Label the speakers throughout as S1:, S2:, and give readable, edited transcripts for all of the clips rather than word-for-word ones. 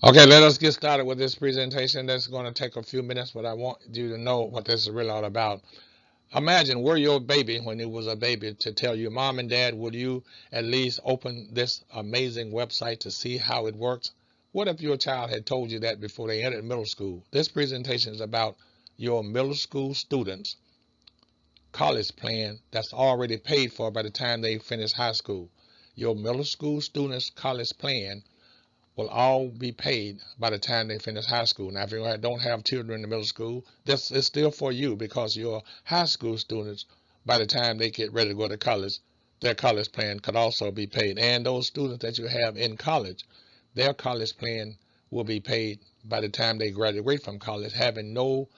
S1: Okay, let us get started with this presentation. That's going to take a few minutes, but I want you to know what this is really all about. Imagine we're your baby when it was a baby to tell you, Mom and Dad, will you at least open this amazing website to see how it works? What if your child had told you that before they entered middle school? This presentation is about your middle school students' college plan that's already paid for by the time they finish high school. Your middle school students' college plan will all be paid by the time they finish high school. Now, if you don't have children in the middle school, this is still for you because your high school students, by the time they get ready to go to college, their college plan could also be paid. And those students that you have in college, their college plan will be paid by the time they graduate from college, having no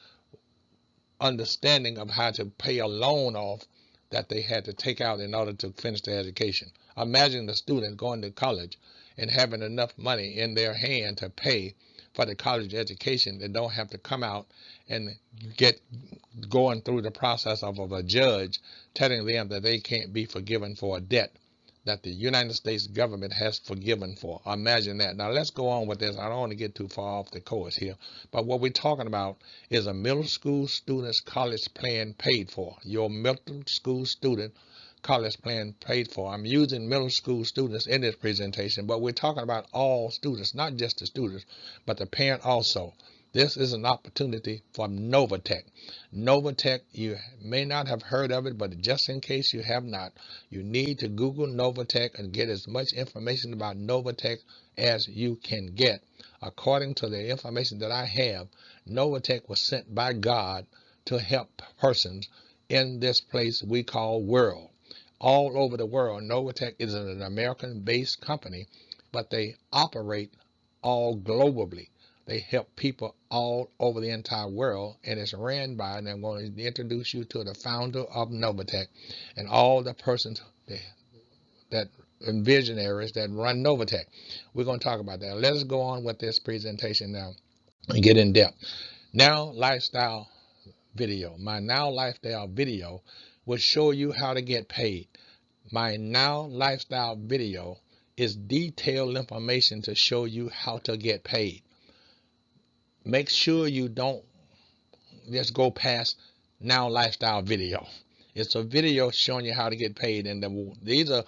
S1: understanding of how to pay a loan off that they had to take out in order to finish their education. Imagine the student going to college and having enough money in their hand to pay for the college education. They don't have to come out and get going through the process of a judge telling them that they can't be forgiven for a debt that the United States government has forgiven for. Imagine that. Now let's go on with this. I don't want to get too far off the course here, but what we're talking about is a middle school student's college plan paid for. Your middle school student college plan paid for. I'm using middle school students in this presentation, but we're talking about all students, not just the students, but the parent also. This is an opportunity for Novatech. Novatech, you may not have heard of it, but just in case you have not, you need to Google Novatech and get as much information about Novatech as you can get. According to the information that I have, Novatech was sent by God to help persons in this place we call world. All over the world, Novatech is an American-based company, but they operate all globally. They help people all over the entire world, and it's ran by, and I'm going to introduce you to the founder of Novatech and all the persons that and visionaries that run Novatech. We're going to talk about that. Let's go on with this presentation now and get in depth. Now lifestyle video. My Now Lifestyle video will show you how to get paid. My Now Lifestyle video is detailed information to show you how to get paid. Make sure you don't just go past Now Lifestyle video. It's a video showing you how to get paid, and these are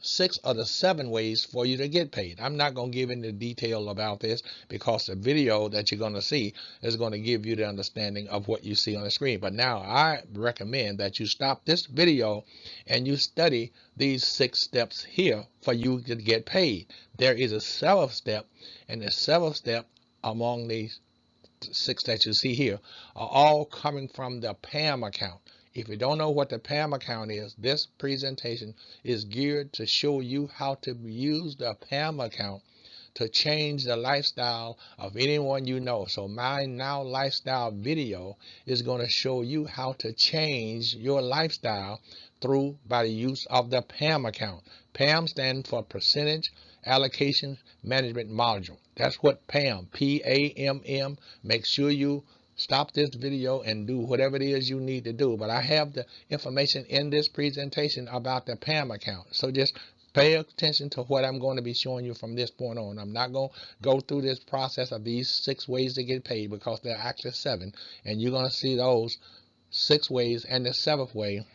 S1: 6 of the 7 ways for you to get paid. I'm not going to give any detail about this because the video that you're going to see is going to give you the understanding of what you see on the screen. But now I recommend that you stop this video and you study these 6 steps here for you to get paid. There is a 7th step, and the 7th step among these 6 that you see here are all coming from the PAM account. If you don't know what the PAM account is, this presentation is geared to show you how to use the PAM account to change the lifestyle of anyone you know. So my Now Lifestyle video is going to show you how to change your lifestyle by the use of the PAM account. PAM stands for Percentage Allocation Management Module. That's what PAM, P-A-M-M. Make sure you stop this video and do whatever it is you need to do. But I have the information in this presentation about the PAM account. So just pay attention to what I'm going to be showing you from this point on. I'm not going to go through this process of these 6 ways to get paid because there are actually 7. And you're going to see those 6 ways and the 7th way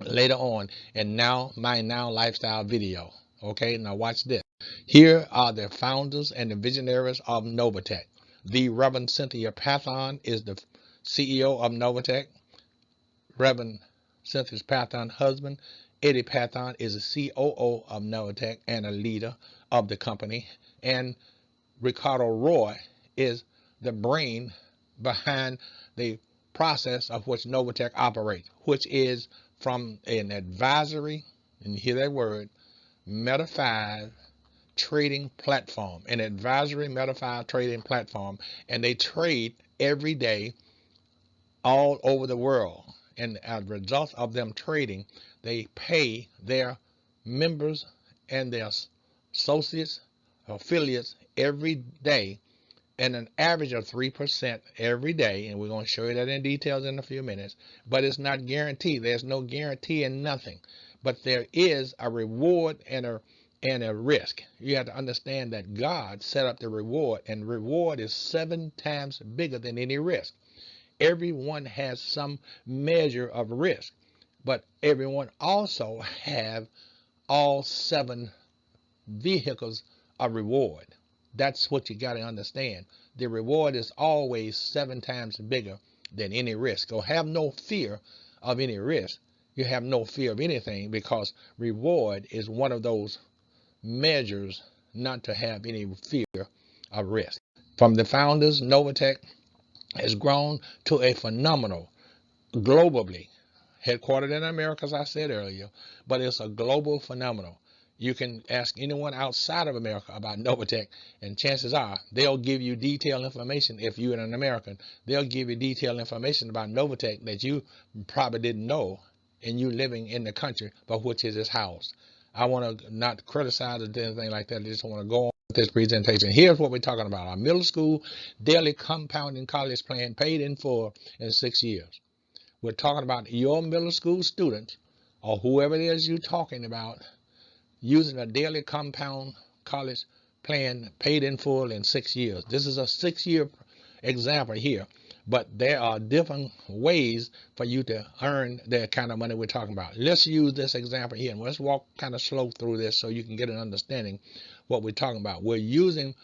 S1: later on in my Now Lifestyle video. Okay, now watch this. Here are the founders and the visionaries of Novatech. The Reverend Cynthia Pathan is the CEO of Novatech. Reverend Cynthia Pathan's husband, Eddie Pathan, is the COO of Novatech and a leader of the company. And Ricardo Roy is the brain behind the process of which Novatech operates, which is from an advisory, and you hear that word, Meta5 trading platform, an advisory Meta5 trading platform, and they trade every day all over the world. And as a result of them trading, they pay their members and their associates, affiliates every day, and an average of 3% every day. And we're going to show you that in details in a few minutes. But it's not guaranteed. There's no guarantee in nothing. But there is a reward and and a risk. You have to understand that God set up the reward, and reward is 7 times bigger than any risk. Everyone has some measure of risk, but everyone also have all 7 vehicles of reward. That's what you got to understand. The reward is always 7 times bigger than any risk. So have no fear of any risk. You have no fear of anything, because reward is one of those measures not to have any fear of risk. From the founders, Novatech has grown to a phenomenal, globally, headquartered in America, as I said earlier, but it's a global phenomenon. You can ask anyone outside of America about Novatech, and chances are they'll give you detailed information. If you're an American, they'll give you detailed information about Novatech that you probably didn't know, and you living in the country by which it is housed. I want to not criticize or anything like that. I just want to go on with this presentation. Here's what we're talking about. Our middle school daily compounding college plan, paid in full in 6 years. We're talking about your middle school students, or whoever it is you're talking about, using a daily compound college plan, paid in full in 6 years. This is a 6-year example here, but there are different ways for you to earn the kind of money we're talking about. Let's use this example here, and let's walk kind of slow through this so you can get an understanding what we're talking about. We're using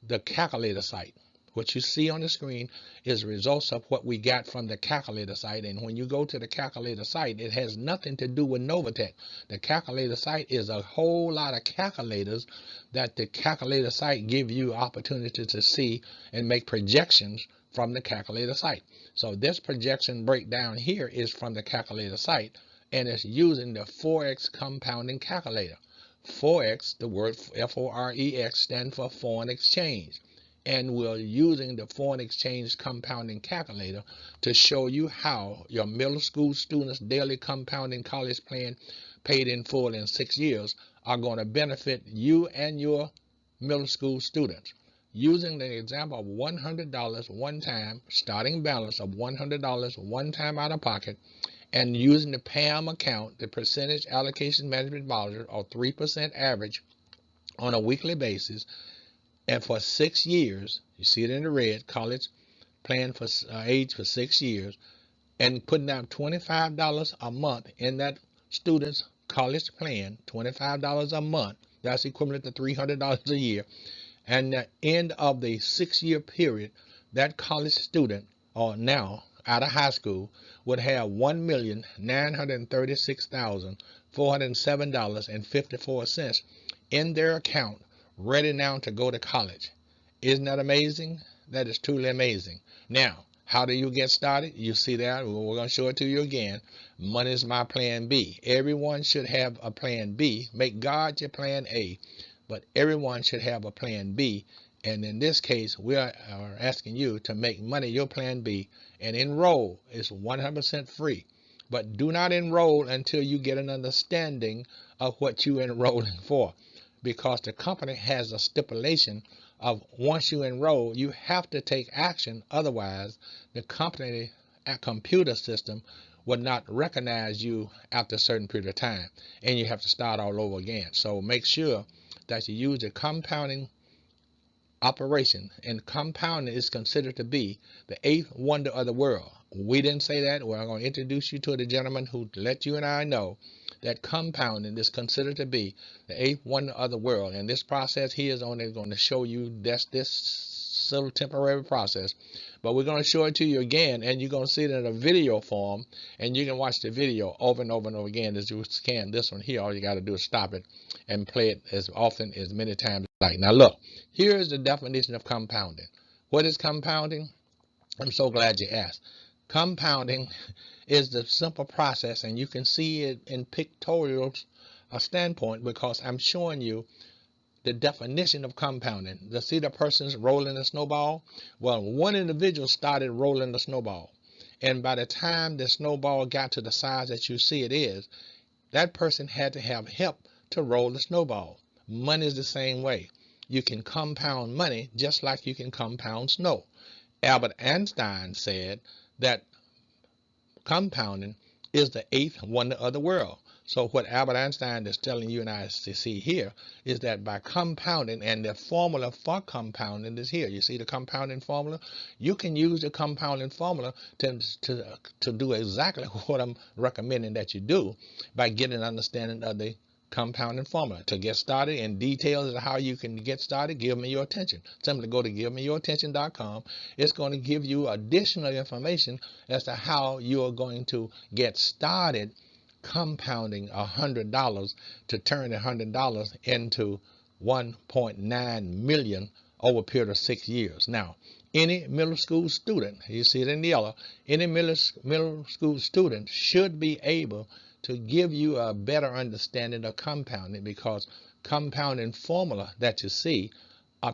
S1: the calculator site. What you see on the screen is results of what we got from the calculator site. And when you go to the calculator site, it has nothing to do with Novatech. The calculator site is a whole lot of calculators that the calculator site give you opportunity to see and make projections from the calculator site. So this projection breakdown here is from the calculator site, and it's using the Forex compounding calculator. Forex, the word F-O-R-E-X, stands for foreign exchange. And we're using the foreign exchange compounding calculator to show you how your middle school students' daily compounding college plan, paid in full in 6 years, are going to benefit you and your middle school students. Using the example of $100 one time, starting balance of $100 one time out of pocket, and using the PAM account, the percentage allocation management module, or 3% average on a weekly basis, and for 6 years, you see it in the red, college plan for age for 6 years, and putting down $25 a month in that student's college plan, $25 a month, that's equivalent to $300 a year. And at the end of the 6-year period, that college student, or now out of high school, would have $1,936,407.54 in their account, ready now to go to college. Isn't that amazing? That is truly amazing. Now, how do you get started? You see that? We're going to show it to you again. Money is my plan B. Everyone should have a plan B. Make God your plan A, but everyone should have a plan B. And in this case, we are asking you to make money your plan B and enroll. It's 100% free. But do not enroll until you get an understanding of what you're enrolling for, because the company has a stipulation of once you enroll, you have to take action. Otherwise, the company computer system will not recognize you after a certain period of time, and you have to start all over again. So make sure that you use the compounding operation, and compounding is considered to be the 8th wonder of the world. We didn't say that. Well, I'm going to introduce you to the gentleman who let you and I know that compounding is considered to be the 8th wonder of the world. And this process he is only going to show you that's this little temporary process, but we're going to show it to you again, and you're going to see it in a video form, and you can watch the video over and over and over again as you scan this one here. All you got to do is stop it and play it as often, as many times as you like. Now look, here is the definition of compounding. What is compounding? I'm so glad you asked. Compounding is the simple process, and you can see it in pictorial standpoint, because I'm showing you the definition of compounding. You see the person's rolling a snowball? Well, one individual started rolling the snowball, and by the time the snowball got to the size that you see it is, that person had to have help to roll the snowball. Money is the same way. You can compound money just like you can compound snow. Albert Einstein said that compounding is the 8th wonder of the world. So what Albert Einstein is telling you and I to see here is that by compounding, and the formula for compounding is here. You see the compounding formula? You can use the compounding formula to do exactly what I'm recommending that you do by getting an understanding of the compounding formula. To get started in details of how you can get started, give me your attention. Simply go to givemeyourattention.com. It's going to give you additional information as to how you are going to get started compounding $100 to turn $100 into 1.9 million over a period of 6 years. Now, any middle school student, you see it in yellow, any middle school student should be able to give you a better understanding of compounding, because compounding formula that you see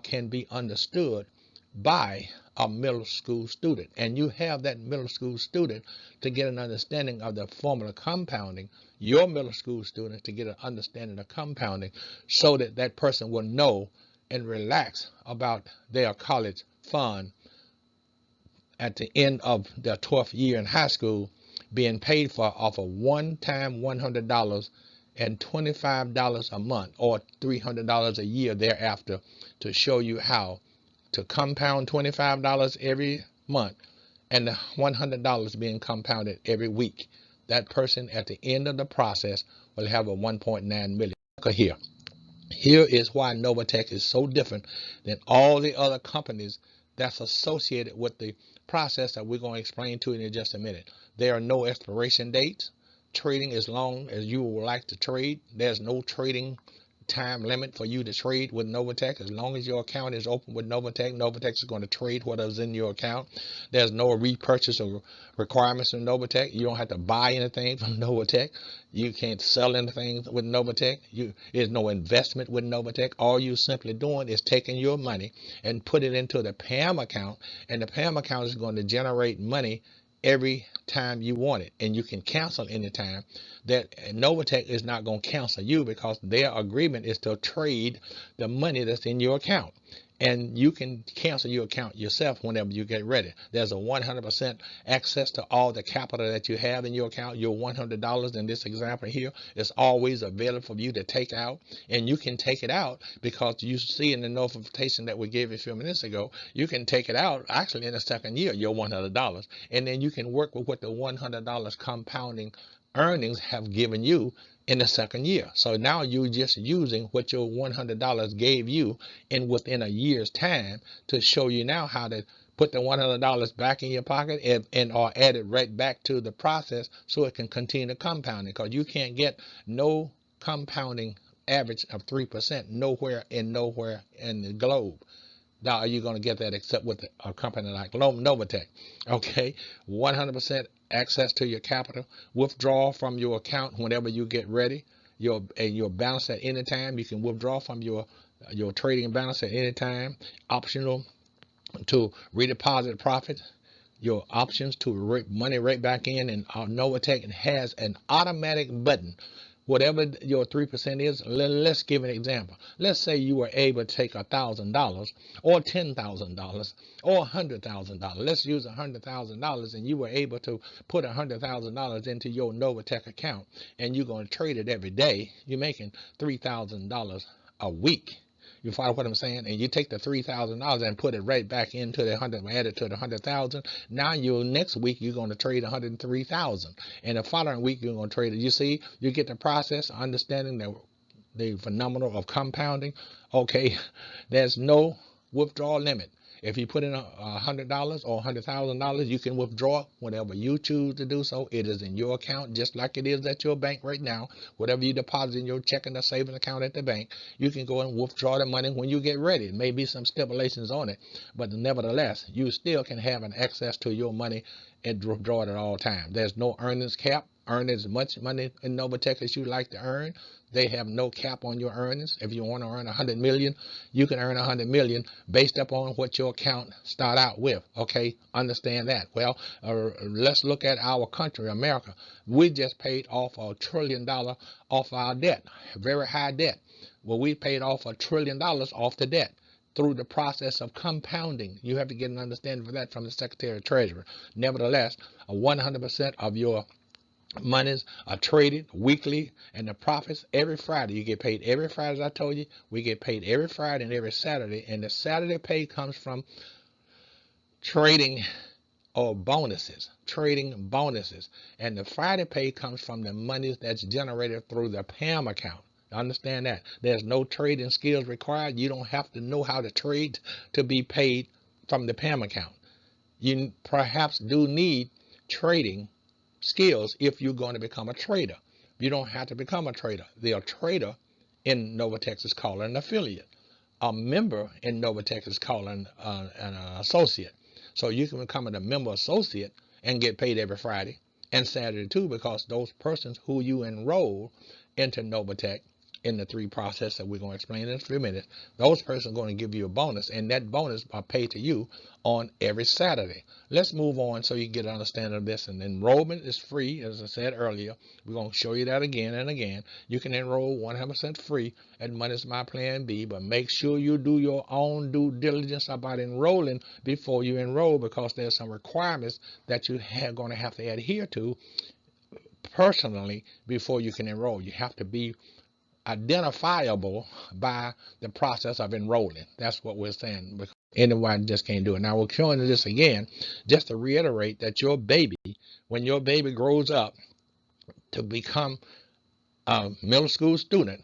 S1: can be understood by a middle school student, and you have that middle school student to get an understanding of the formula compounding, your middle school student to get an understanding of compounding, so that that person will know and relax about their college fund at the end of their 12th year in high school, being paid for off of one-time $100 and $25 a month or $300 a year thereafter, to show you how to compound $25 every month and the $100 being compounded every week. That person at the end of the process will have a 1.9 million. Here is why Novatech is so different than all the other companies that's associated with the process that we're going to explain to you in just a minute. There are no expiration dates. Trading as long as you would like to trade. There's no trading time limit for you to trade with Novatech. As long as your account is open with Novatech, Novatech is going to trade whatever's in your account. There's no repurchase or requirements from Novatech. You don't have to buy anything from Novatech. You can't sell anything with Novatech. There's no investment with Novatech. All you're simply doing is taking your money and put it into the PAM account, and the PAM account is going to generate money every time you want it, and you can cancel anytime. That Novatech is not going to cancel you, because their agreement is to trade the money that's in your account, and you can cancel your account yourself whenever you get ready. There's a 100% access to all the capital that you have in your account. Your $100 in this example here is always available for you to take out, and you can take it out because you see in the notification that we gave you a few minutes ago, you can take it out actually in the second year, your $100, and then you can work with what the $100 compounding earnings have given you in the second year. So now you're just using what your $100 gave you in within a year's time to show you now how to put the $100 back in your pocket and or add it right back to the process so it can continue to compound it, because you can't get no compounding average of 3% nowhere in the globe. Now, are you going to get that except with a company like Novatech? Okay, 100% access to your capital, withdraw from your account whenever you get ready. Your balance at any time. You can withdraw from your trading balance at any time. Optional to redeposit profit. Your options to money right back in, and Novatech has an automatic button. Whatever your 3% is, let's give an example. Let's say you were able to take $1,000 or $10,000 or $100,000. Let's use $100,000, and you were able to put $100,000 into your Novatech account, and you're going to trade it every day. You're making $3,000 a week. You follow what I'm saying? And you take the $3,000 and put it right back into the 100, add it to the 100,000. Now next week you're going to trade 103,000, and the following week you're going to trade it. You see, you get the process, understanding the phenomenon of compounding. Okay, there's no withdrawal limit. If you put in $100 or $100,000, you can withdraw whenever you choose to do so. It is in your account, just like it is at your bank right now. Whatever you deposit in your checking or savings account at the bank, you can go and withdraw the money when you get ready. There may be some stipulations on it, but nevertheless, you still can have an access to your money and withdraw it at all times. There's no earnings cap. Earn as much money in Novatech as you like to earn. They have no cap on your earnings. If you want to earn 100 million, you can earn 100 million based upon what your account start out with. Okay, understand that. Well, let's look at our country, America. We just paid off $1 trillion off our debt, very high debt. Well, we paid off $1 trillion off the debt through the process of compounding. You have to get an understanding for that from the Secretary of Treasury. Nevertheless, 100% of your Monies are traded weekly, and the profits every Friday. You get paid every Friday, as I told you. We get paid every Friday and every Saturday, and the Saturday pay comes from trading or bonuses, trading bonuses. And the Friday pay comes from the money that's generated through the PAM account. Understand that. There's no trading skills required. You don't have to know how to trade to be paid from the PAM account. You perhaps do need trading skills if you're going to become a trader. You don't have to become a trader. The trader in Novatech is called an affiliate. A member in Novatech is called an associate. So you can become a member associate and get paid every Friday and Saturday too, because those persons who you enroll into Novatech in the three process that we're going to explain in a few minutes, those persons are going to give you a bonus, and that bonus are paid to you on every Saturday. Let's move on so you get an understanding of this. And enrollment is free, as I said earlier. We're going to show you that again and again. You can enroll 100% free at Money's My Plan B, but make sure you do your own due diligence about enrolling before you enroll, because there's some requirements that you are going to have to adhere to personally before you can enroll. You have to be identifiable by the process of enrolling. That's what we're saying, because anyone just can't do it. Now we're showing this again just to reiterate that your baby, when your baby grows up to become a middle school student,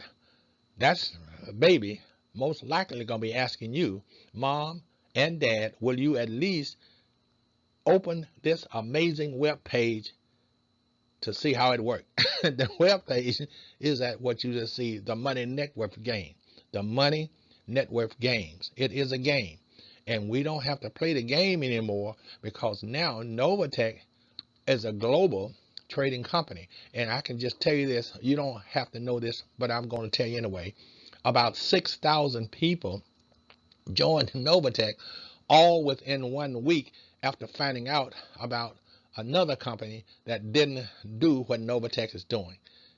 S1: that's a baby most likely going to be asking you, Mom and Dad, will you at least open this amazing web page to see how it works? The web page is at what you just see, the Money Network game. The Money Network games. It is a game. And we don't have to play the game anymore, because now Novatech is a global trading company. And I can just tell you this, you don't have to know this, but I'm going to tell you anyway. About 6,000 people joined Novatech all within 1 week after finding out about another company that didn't do what Novatech is doing.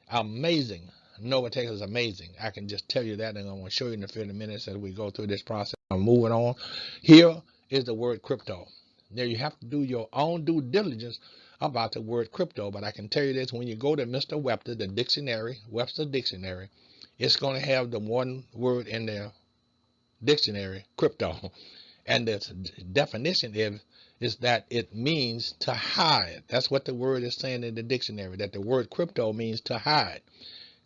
S1: Amazing. Novatech is amazing. I can just tell you that, and I'm going to show you in a few minutes as we go through this process. I'm moving on. Here is the word crypto. Now you have to do your own due diligence about the word crypto, but I can tell you this, when you go to Mr. Webster, the dictionary, Webster Dictionary, it's going to have the one word in there dictionary, crypto, and the definition is that it means to hide. That's what the word is saying in the dictionary, that the word crypto means to hide,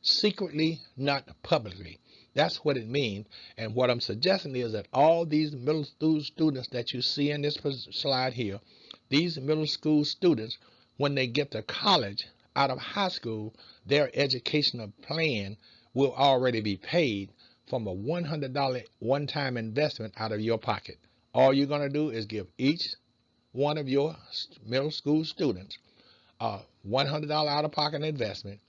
S1: secretly, not publicly. That's what it means. And what I'm suggesting is that all these middle school students that you see in this slide here, these middle school students, when they get to college out of high school, their educational plan will already be paid from a $100 one-time investment out of your pocket. All you're going to do is give each one of your middle school students a $100 out-of-pocket investment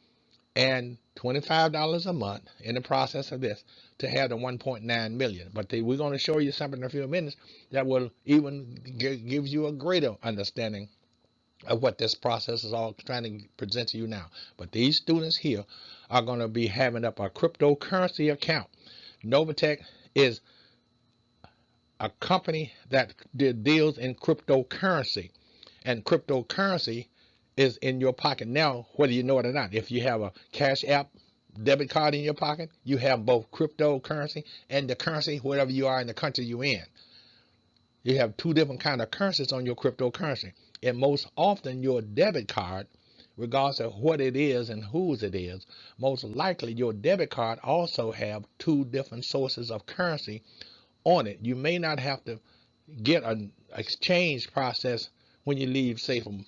S1: and $25 a month in the process of this to have the 1.9 million. But we're going to show you something in a few minutes that will even give you a greater understanding of what this process is all trying to present to you now. But these students here are going to be having up a cryptocurrency account. Novatech is a company that deals in cryptocurrency, and cryptocurrency is in your pocket now, whether you know it or not. If you have a Cash App debit card in your pocket, you have both cryptocurrency and the currency wherever you are in the country you're in. You have two different kind of currencies on your cryptocurrency, and most often your debit card, regardless of what it is and whose it is, most likely your debit card also have two different sources of currency on it. You may not have to get an exchange process when you leave, say, from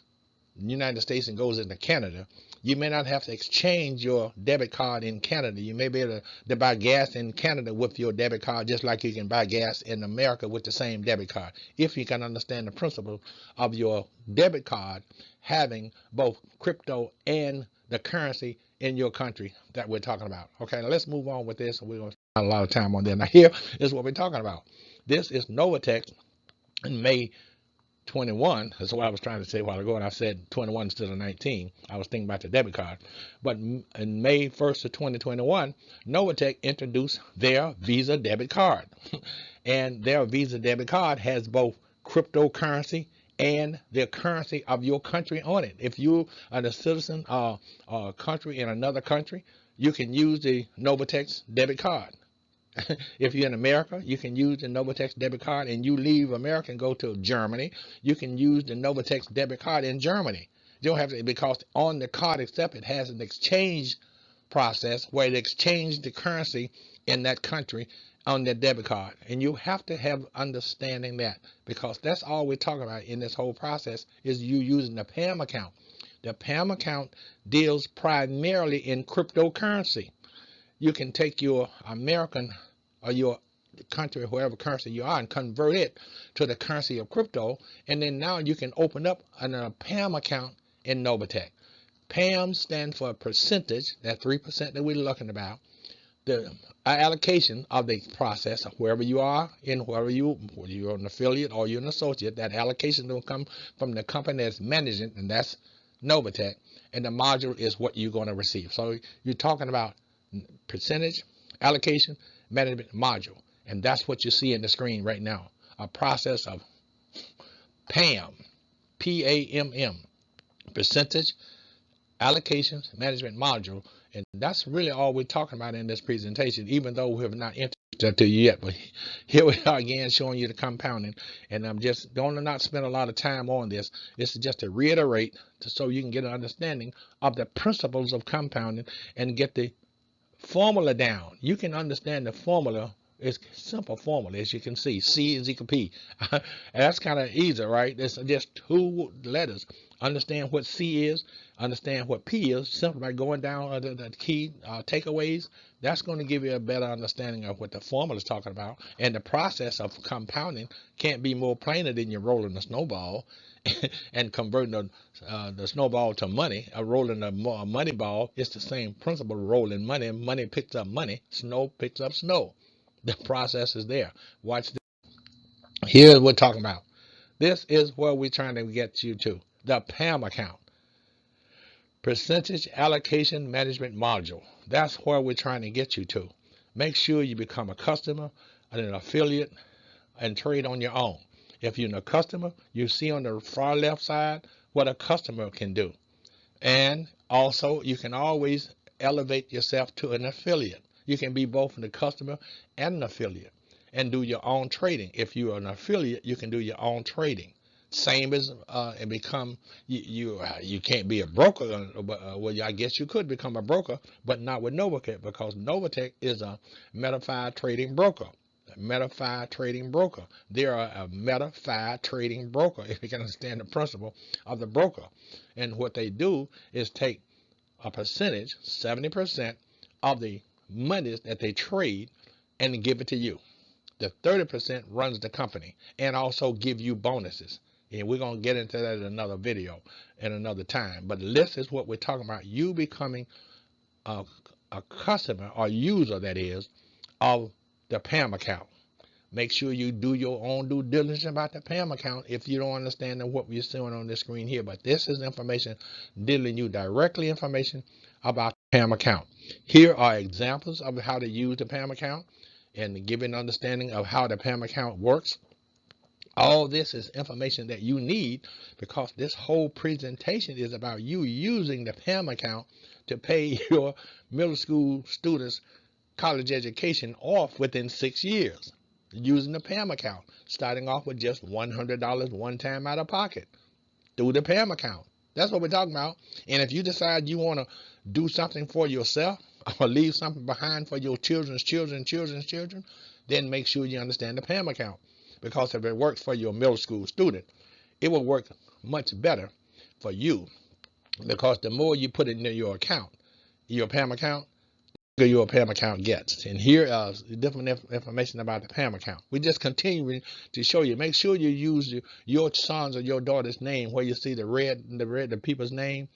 S1: the United States and goes into Canada. You may not have to exchange your debit card in Canada. You may be able to buy gas in Canada with your debit card, just like you can buy gas in America with the same debit card, if you can understand the principle of your debit card having both crypto and the currency in your country that we're talking about. Okay, now let's move on with this, and we're going to spend a lot of time on that. Now here is what we're talking about. This is Novatech in May 21. That's what I was trying to say a while ago, and I said 21 instead of 19. I was thinking about the debit card. But in May 1st of 2021, Novatech introduced their Visa debit card. And their Visa debit card has both cryptocurrency and the currency of your country on it. If you are a citizen of a country in another country, you can use the Novatex debit card. If you're in America, you can use the Novatex debit card, and you leave America and go to Germany, you can use the Novatex debit card in Germany. You don't have to, because on the card itself it has an exchange process where it exchanges the currency in that country on their debit card. And you have to have understanding that, because that's all we're talking about in this whole process is you using the PAM account. The PAM account deals primarily in cryptocurrency. You can take your American or your country, whatever currency you are, and convert it to the currency of crypto, and then now you can open up a PAM account in Novatech. PAM stands for percentage, that 3% that we're looking about, the allocation of the process, wherever you are, whether you're an affiliate or you're an associate, that allocation will come from the company that's managing, and that's Novatech, and the module is what you're going to receive. So you're talking about percentage, allocation, management module, and that's what you see in the screen right now, a process of PAM, P-A-M-M, percentage, allocations, management module. And that's really all we're talking about in this presentation, even though we have not introduced to you yet. But here we are again showing you the compounding, and I'm just going to not spend a lot of time on this. This is just to reiterate, so you can get an understanding of the principles of compounding and get the formula down. You can understand the formula. It's simple formula, as you can see. C is equal to P. And that's kind of easy, right? It's just 2 letters. Understand what C is, understand what P is, simply by going down the key takeaways. That's going to give you a better understanding of what the formula is talking about. And the process of compounding can't be more plainer than you're rolling a snowball and converting the snowball to money. Rolling a money ball, it's the same principle. Rolling money, money picks up money, snow picks up snow. The process is there. Watch this. Here's what we're talking about. This is where we're trying to get you to. The PAM account. Percentage Allocation Management Module. That's where we're trying to get you to. Make sure you become a customer and an affiliate and trade on your own. If you're a customer, you see on the far left side what a customer can do. And also, you can always elevate yourself to an affiliate. You can be both the customer and an affiliate and do your own trading. If you're an affiliate, you can do your own trading. Same as and become you can't be a broker, well, I guess you could become a broker, but not with Novatech, because Novatech is a metafied trading broker. Metafied trading broker. They are a metafied trading broker, if you can understand the principle of the broker. And what they do is take a percentage, 70% of the monies that they trade, and give it to you. The 30% runs the company and also give you bonuses. And we're going to get into that in another video in another time. But this is what we're talking about. You becoming a customer or user, that is, of the PAM account. Make sure you do your own due diligence about the PAM account if you don't understand what we're seeing on the screen here. But this is information dealing you directly information about the PAM account. Here are examples of how to use the PAM account and give an understanding of how the PAM account works. All this is information that you need, because this whole presentation is about you using the PAM account to pay your middle school students' college education off within 6 years. Using the PAM account, starting off with just $100 one time out of pocket through the PAM account. That's what we're talking about. And if you decide you want to do something for yourself or leave something behind for your children's children, then make sure you understand the PAM account. Because if it works for your middle school student, it will work much better for you, because the more you put into your account, your PAM account, your PAM account gets. And here is different information about the PAM account. We just continuing to show you. Make sure you use your son's or your daughter's name where you see the people's name.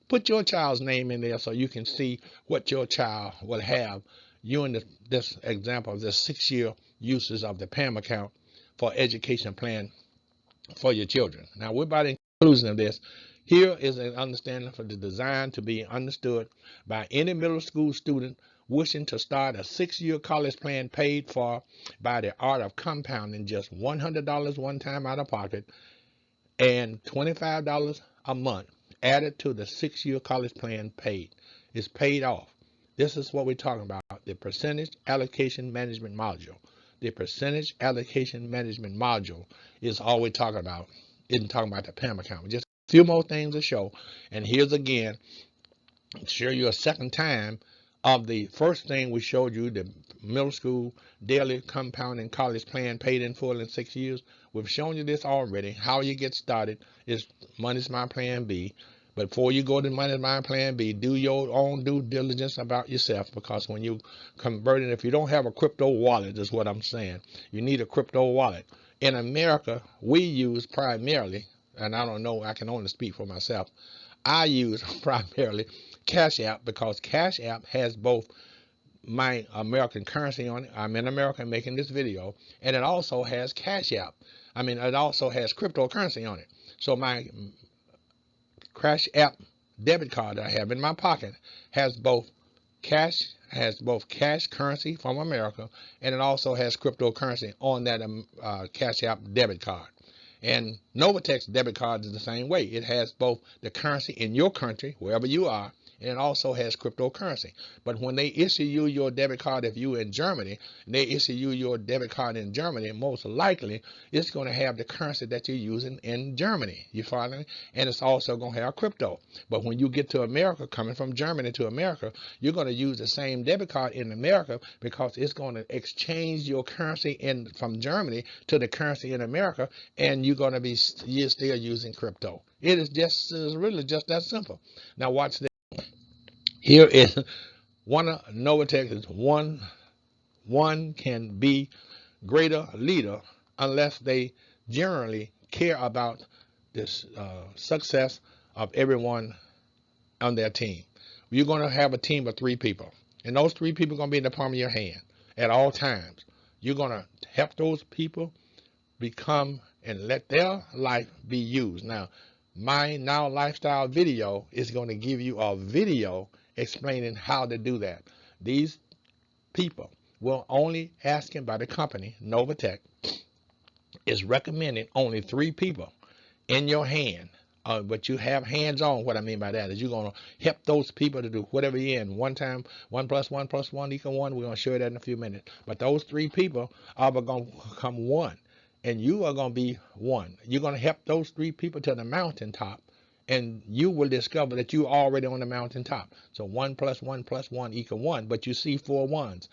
S1: Put your child's name in there so you can see what your child will have. You in this example of this 6-year uses of the PAM account for education plan for your children. Now we're about in conclusion of this. Here is an understanding for the design to be understood by any middle school student wishing to start a 6-year college plan paid for by the art of compounding just $100 one time out of pocket and $25 a month added to the 6-year college plan paid. It's paid off. This is what we're talking about, the percentage allocation management module. The percentage allocation management module is all we're talking about. Isn't talking about the PAM account. Just a few more things to show. And here's again, show you a second time of the first thing we showed you, the middle school daily compounding college plan paid in full in 6 years. We've shown you this already. How you get started is Money's My Plan B. But before you go to Money's My Plan B, do your own due diligence about yourself, because when you convert it, if you don't have a crypto wallet, is what I'm saying, you need a crypto wallet. In America, we use primarily, and I don't know, I can only speak for myself, I use primarily Cash App, because Cash App has both my American currency on it. I'm in America making this video, and it also has Cash App. It also has cryptocurrency on it. So my Cash App debit card that I have in my pocket has both cash currency from America, and it also has cryptocurrency on that Cash App debit card. And Novatech's debit card is the same way. It has both the currency in your country, wherever you are, and it also has cryptocurrency. But when they issue you your debit card, if you're in Germany, and they issue you your debit card in Germany, most likely it's going to have the currency that you're using in Germany. You follow me? And it's also going to have crypto. But when you get to America, coming from Germany to America, you're going to use the same debit card in America, because it's going to exchange your currency from Germany to the currency in America, and you're going to be still using crypto. It's really just that simple. Now watch this. Here is one of Novatech's one can be greater leader unless they generally care about this success of everyone on their team. You're going to have a team of 3 people, and those 3 people are going to be in the palm of your hand at all times. You're going to help those people become and let their life be used. Now, my Now Lifestyle video is going to give you a video explaining how to do that. These people will only asking by the company, Novatech, is recommending only 3 people in your hand. But you have hands on. What I mean by that is you're going to help those people to do whatever you're in. 1 + 1 + 1 = 1. We're going to show you that in a few minutes. But those 3 people are going to become 1. And you are going to be 1. You're going to help those 3 people to the mountaintop, and you will discover that you're already on the mountaintop. So 1 + 1 + 1 = 1, but you see 4 ones.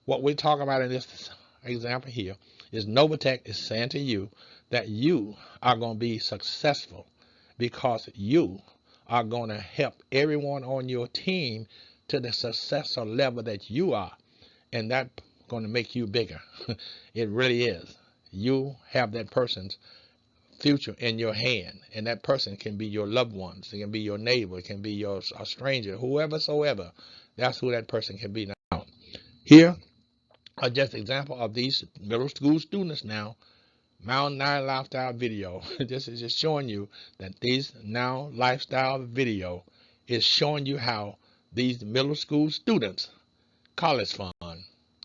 S1: What we're talking about in this example here is Novatech is saying to you that you are going to be successful because you are going to help everyone on your team to the successful level that you are, and that's going to make you bigger. It really is. You have that person's future in your hand, and that person can be your loved ones, it can be your neighbor, it can be a stranger, whoever soever. That's who that person can be. Now here are just example of these middle school students. Now Now Lifestyle video, this is just showing you that these Now Lifestyle video is showing you how these middle school students college fund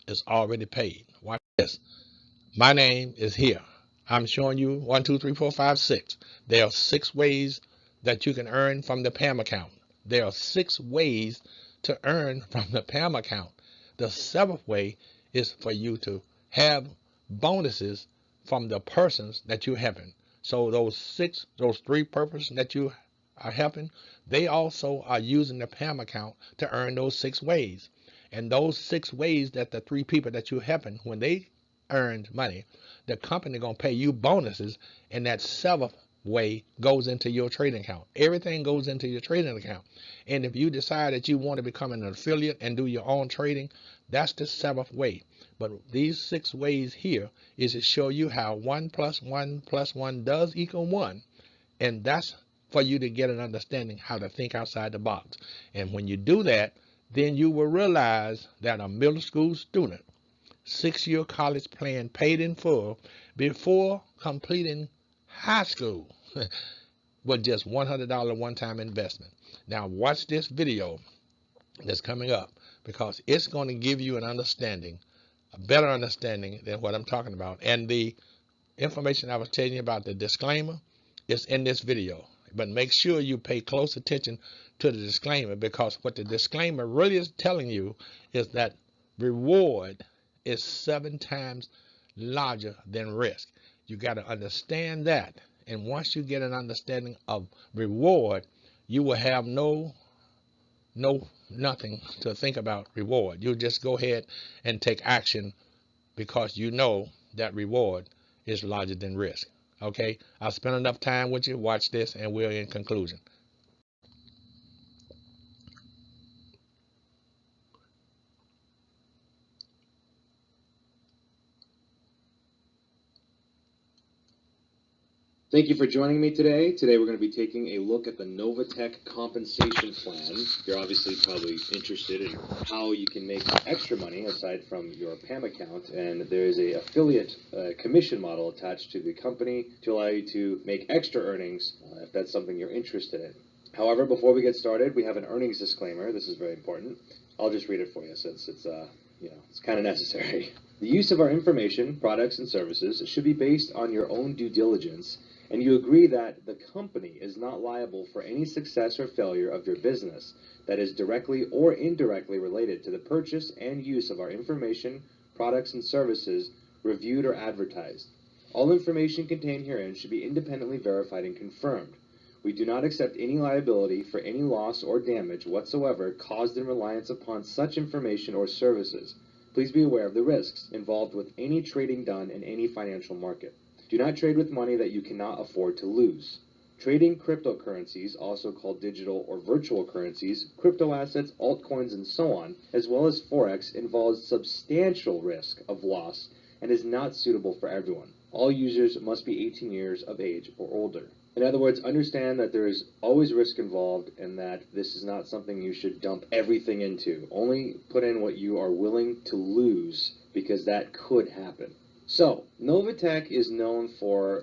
S1: is already paid. Watch this. My name is here. I'm showing you 1, 2, 3, 4, 5, 6. There are 6 ways that you can earn from the PAM account. There are 6 ways to earn from the PAM account. The 7th way is for you to have bonuses from the persons that you're helping. So those 3 persons that you are helping, they also are using the PAM account to earn those 6 ways. And those 6 ways that the 3 people that you're helping, when they earned money, the company gonna pay you bonuses, and that 7th way goes into your trading account. Everything goes into your trading account. And if you decide that you want to become an affiliate and do your own trading, that's the 7th way. But these 6 ways here is to show you how 1 + 1 + 1 does equal 1, and that's for you to get an understanding how to think outside the box. And when you do that, then you will realize that a middle school student 6-year college plan paid in full before completing high school with just $100 one-time investment. Now watch this video that's coming up, because it's going to give you an understanding, a better understanding than what I'm talking about. And the information I was telling you about, the disclaimer, It's in this video. But make sure you pay close attention to the disclaimer, because what the disclaimer really is telling you is that reward is 7 times larger than risk. You got to understand that. And once you get an understanding of reward, you will have nothing to think about reward. You'll just go ahead and take action because you know that reward is larger than risk. Okay, I've spent enough time with you. Watch this, and we're in conclusion.
S2: Thank you for joining me today. Today we're going to be taking a look at the Novatech compensation plan. You're obviously probably interested in how you can make extra money aside from your PAM account, and there's a affiliate commission model attached to the company to allow you to make extra earnings if that's something you're interested in. However, before we get started, we have an earnings disclaimer. This is very important. I'll just read it for you since it's kind of necessary. The use of our information, products, and services should be based on your own due diligence, and you agree that the company is not liable for any success or failure of your business that is directly or indirectly related to the purchase and use of our information, products, and services reviewed or advertised. All information contained herein should be independently verified and confirmed. We do not accept any liability for any loss or damage whatsoever caused in reliance upon such information or services. Please be aware of the risks involved with any trading done in any financial market. Do not trade with money that you cannot afford to lose. Trading cryptocurrencies, also called digital or virtual currencies, crypto assets, altcoins, and so on, as well as Forex, involves substantial risk of loss and is not suitable for everyone. All users must be 18 years of age or older. In other words, understand that there is always risk involved and that this is not something you should dump everything into. Only put in what you are willing to lose, because that could happen. So, Novatech is known for